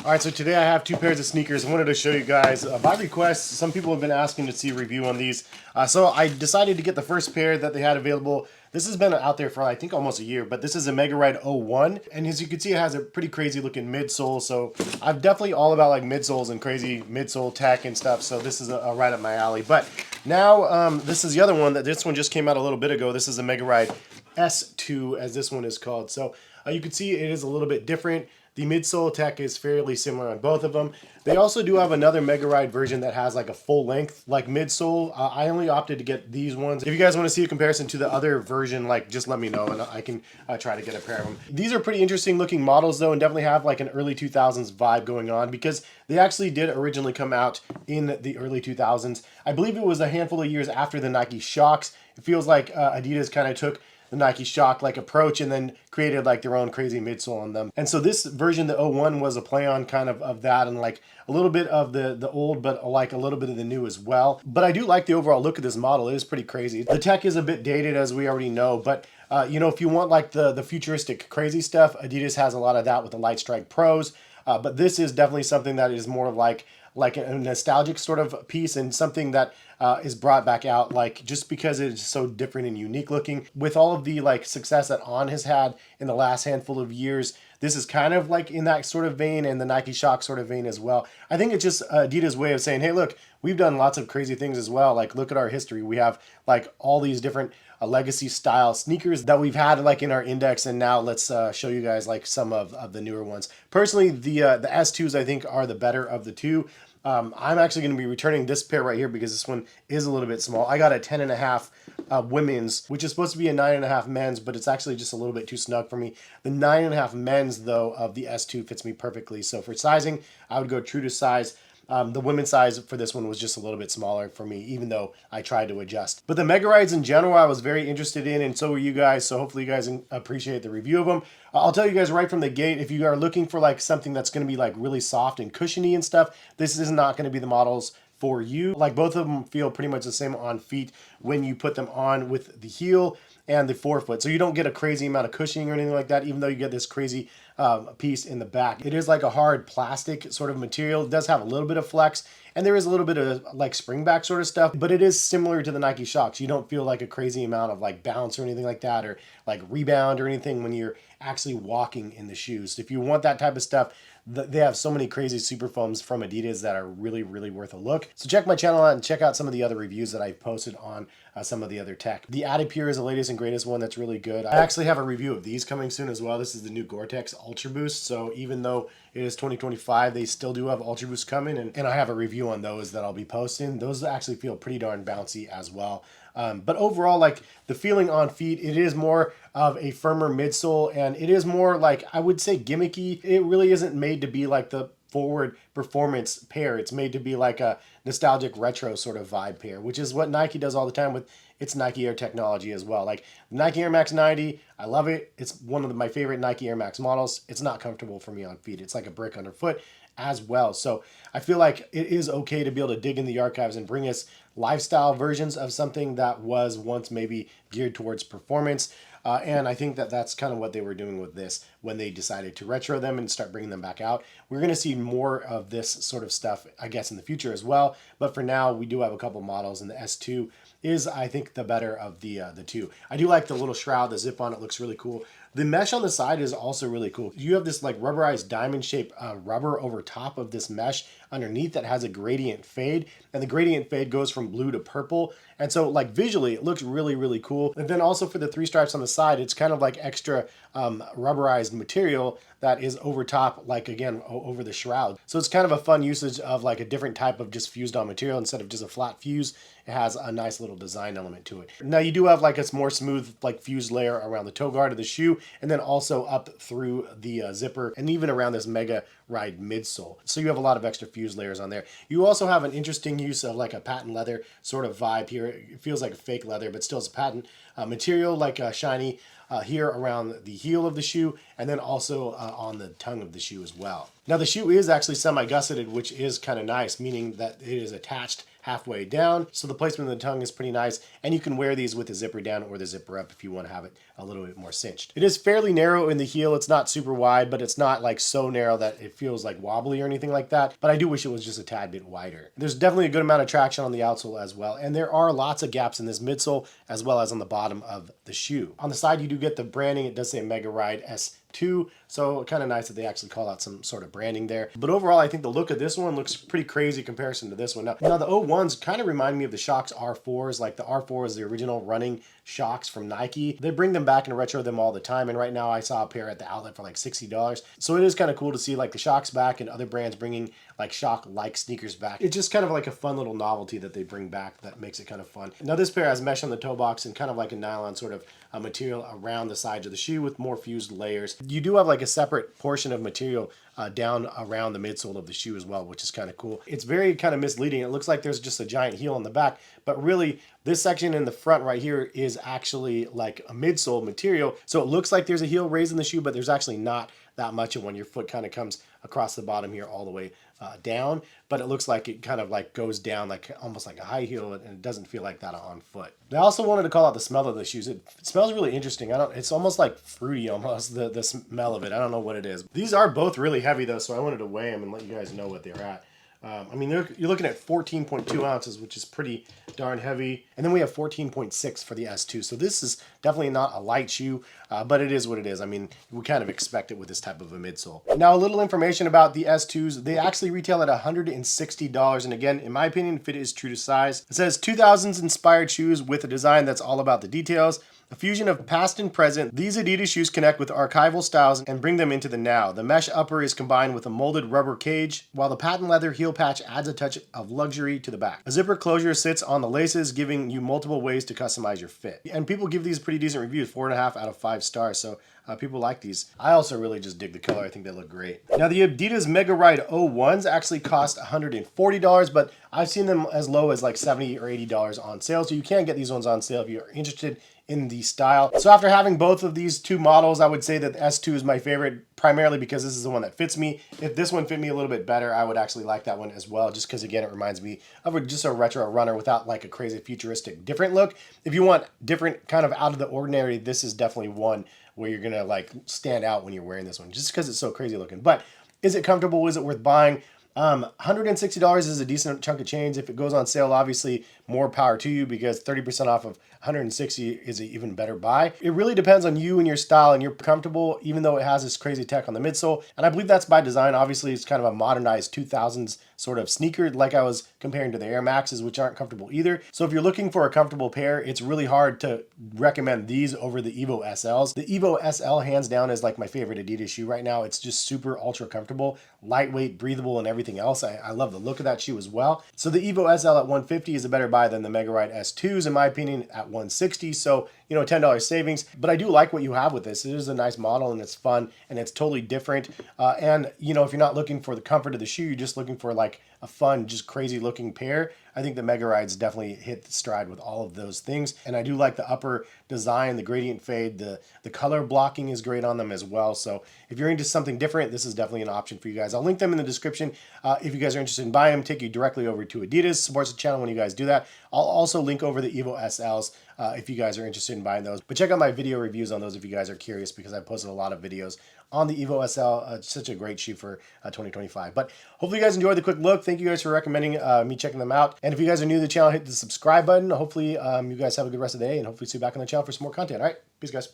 All right, so today I have two pairs of sneakers. I wanted to show you guys by request. Some people have been asking to see a review on these. So I decided to get the first pair that they had available. This has been out there for I think almost a year, but this is a Megaride 01. And as you can see, it has a pretty crazy looking midsole. So I'm definitely all about like midsoles and crazy midsole tech and stuff. So this is a right up my alley. But now this is the other one. This one just came out a little bit ago. This is a Megaride S2 as this one is called. So you can see it is a little bit different. The midsole tech is fairly similar on both of them. They also do have another Megaride version that has like a full length like midsole. I only opted to get these ones. If you guys want to see a comparison to the other version, like just let me know and I can try to get a pair of them. These are pretty interesting looking models though, and definitely have like an early 2000s vibe going on because they actually did originally come out in the early 2000s. I believe it was a handful of years after the Nike Shocks. It feels like Adidas kind of took the Nike Shock like approach and then created like their own crazy midsole on them. And so this version, the 01, was a play on kind of that and like a little bit of the old, but like a little bit of the new as well. But I do like the overall look of this model. It is pretty crazy. The tech is a bit dated as we already know, but you know, if you want like the futuristic crazy stuff, Adidas has a lot of that with the Light Strike Pros. But this is definitely something that is more like a nostalgic sort of piece and something that is brought back out like just because it's so different and unique looking. With all of the like success that On has had in the last handful of years, this is kind of like in that sort of vein and the Nike Shock sort of vein as well. I think it's just Adidas' way of saying, hey, look, we've done lots of crazy things as well. Like, look at our history. We have like all these different legacy style sneakers that we've had like in our index, and now let's show you guys like some of the newer ones. Personally, the S2s I think are the better of the two. I'm actually going to be returning this pair right here because this one is a little bit small. I got a 10.5 women's, which is supposed to be a 9.5 men's, but it's actually just a little bit too snug for me. The 9.5 men's, though, of the S2 fits me perfectly. So for sizing, I would go true to size. The women's size for this one was just a little bit smaller for me, even though I tried to adjust. But the Megarides in general, I was very interested in, and so were you guys. So hopefully you guys appreciate the review of them. I'll tell you guys right from the gate, if you are looking for like something that's going to be like really soft and cushiony and stuff, this is not going to be the models for you. Like both of them feel pretty much the same on feet when you put them on with the heel and the forefoot. So you don't get a crazy amount of cushioning or anything like that, even though you get this crazy piece in the back. It is like a hard plastic sort of material. It does have a little bit of flex, and there is a little bit of like spring back sort of stuff, but it is similar to the Nike Shocks. You don't feel like a crazy amount of like bounce or anything like that, or like rebound or anything when you're actually walking in the shoes. If you want that type of stuff, they have so many crazy super foams from Adidas that are really, really worth a look. So check my channel out and check out some of the other reviews that I've posted on some of the other tech. The Adipure is the latest and greatest one that's really good. I actually have a review of these coming soon as well. This is the new Gore-Tex Ultra Boost. So even though it is 2025, they still do have Ultra Boost coming, and I have a review on those that I'll be posting. Those actually feel pretty darn bouncy as well. But overall, like the feeling on feet, it is more of a firmer midsole, and it is more like, I would say, gimmicky. It really isn't made to be like the forward performance pair. It's made to be like a nostalgic retro sort of vibe pair, which is what Nike does all the time with its Nike Air technology as well. Like Nike Air Max 90, I love it. It's one of my favorite Nike Air Max models. It's not comfortable for me on feet. It's like a brick underfoot as well. So I feel like it is okay to be able to dig in the archives and bring us lifestyle versions of something that was once maybe geared towards performance. And I think that that's kind of what they were doing with this when they decided to retro them and start bringing them back out. We're going to see more of this sort of stuff, I guess, in the future as well. But for now, we do have a couple models, and the S2 is, I think, the better of the two. I do like the little shroud, the zip on it looks really cool. The mesh on the side is also really cool. You have this like rubberized diamond shaped rubber over top of this mesh underneath that has a gradient fade, and the gradient fade goes from blue to purple. And so like visually it looks really, really cool. And then also for the three stripes on the side, it's kind of like extra rubberized material that is over top, like again, over the shroud. So it's kind of a fun usage of like a different type of just fused on material instead of just a flat fuse. It has a nice little design element to it. Now you do have like a more smooth like fused layer around the toe guard of the shoe, and then also up through the zipper and even around this Megaride midsole. So you have a lot of extra fused layers on there. You also have an interesting use of like a patent leather sort of vibe here. It feels like a fake leather, but still it's a patent material, like shiny here around the heel of the shoe, and then also on the tongue of the shoe as well. Now the shoe is actually semi-gusseted, which is kind of nice, meaning that it is attached halfway down. So the placement of the tongue is pretty nice. And you can wear these with the zipper down or the zipper up if you want to have it a little bit more cinched. It is fairly narrow in the heel. It's not super wide, but it's not like so narrow that it feels like wobbly or anything like that. But I do wish it was just a tad bit wider. There's definitely a good amount of traction on the outsole as well. And there are lots of gaps in this midsole as well as on the bottom of the shoe. On the side, you do get the branding. It does say Megaride S2, so kind of nice that they actually call out some sort of branding there. But overall, I think the look of this one looks pretty crazy in comparison to this one. Now the O1s kind of remind me of the Shox R4s. Like the R4 is the original running Shox from Nike. They bring them back and retro them all the time, and right now I saw a pair at the outlet for like $60. So it is kind of cool to see like the Shox back and other brands bringing like Shox-like sneakers back. It's just kind of like a fun little novelty that they bring back that makes it kind of fun. Now this pair has mesh on the toe box and kind of like a nylon sort of material around the sides of the shoe with more fused layers. You do have like a separate portion of material down around the midsole of the shoe as well, which is kind of cool. It's very kind of misleading. It looks like there's just a giant heel on the back, but really this section in the front right here is actually like a midsole material. So it looks like there's a heel raised in the shoe, but there's actually not that much of one. Your foot kind of comes across the bottom here all the way down, but it looks like it kind of like goes down like almost like a high heel, and it doesn't feel like that on foot. I also wanted to call out the smell of the shoes. It smells really interesting. It's almost like fruity almost, the smell of it. I don't know what it is. These are both really heavy though, so I wanted to weigh them and let you guys know what they're at. I mean, you're looking at 14.2 ounces, which is pretty darn heavy. And then we have 14.6 for the S2. So this is definitely not a light shoe, but it is what it is. I mean, we kind of expect it with this type of a midsole. Now, a little information about the S2s. They actually retail at $160. And again, in my opinion, fit is true to size. It says 2000s inspired shoes with a design that's all about the details. A fusion of past and present, these Adidas shoes connect with archival styles and bring them into the now. The mesh upper is combined with a molded rubber cage, while the patent leather heel patch adds a touch of luxury to the back. A zipper closure sits on the laces, giving you multiple ways to customize your fit. And people give these pretty decent reviews, 4.5 out of 5 stars, so people like these. I also really just dig the color. I think they look great. Now the adidas Megaride O1s actually cost $140, but I've seen them as low as like $70 or $80 on sale, so you can get these ones on sale if you're interested in the style. So after having both of these two models, I would say that the S2 is my favorite, primarily because this is the one that fits me. If this one fit me a little bit better, I would actually like that one as well, just because again, it reminds me of just a retro runner without like a crazy futuristic different look. If you want different kind of out of the ordinary, this is definitely one where you're gonna like stand out when you're wearing this one, just because it's so crazy looking. But is it comfortable? Is it worth buying? $160 is a decent chunk of change. If it goes on sale, obviously more power to you, because 30% off of $160 is an even better buy. It really depends on you and your style, and you're comfortable, even though it has this crazy tech on the midsole. And I believe that's by design. Obviously, it's kind of a modernized 2000s sort of sneaker, like I was comparing to the Air Maxes, which aren't comfortable either. So if you're looking for a comfortable pair, it's really hard to recommend these over the Evo SLs. The Evo SL, hands down, is like my favorite Adidas shoe right now. It's just super ultra comfortable, lightweight, breathable, and everything else. I love the look of that shoe as well. So the Evo SL at $150 is a better buy than the Megaride S2s, in my opinion, at $160. So, you know, $10 savings. But I do like what you have with this. It is a nice model, and it's fun, and it's totally different. And, you know, if you're not looking for the comfort of the shoe, you're just looking for like a fun, just crazy looking pair, I think the Megarides definitely hit the stride with all of those things. And I do like the upper design, the gradient fade, the color blocking is great on them as well. So if you're into something different, this is definitely an option for you guys. I'll link them in the description. If you guys are interested in buying them, take you directly over to Adidas. Supports the channel when you guys do that. I'll also link over the Evo SLs if you guys are interested in buying those. But check out my video reviews on those if you guys are curious, because I posted a lot of videos on the Evo SL. It's such a great shoe for 2025. But hopefully you guys enjoyed the quick look. Thank you guys for recommending me checking them out. And if you guys are new to the channel, hit the subscribe button. Hopefully you guys have a good rest of the day, and hopefully see you back on the channel for some more content. All right, peace guys.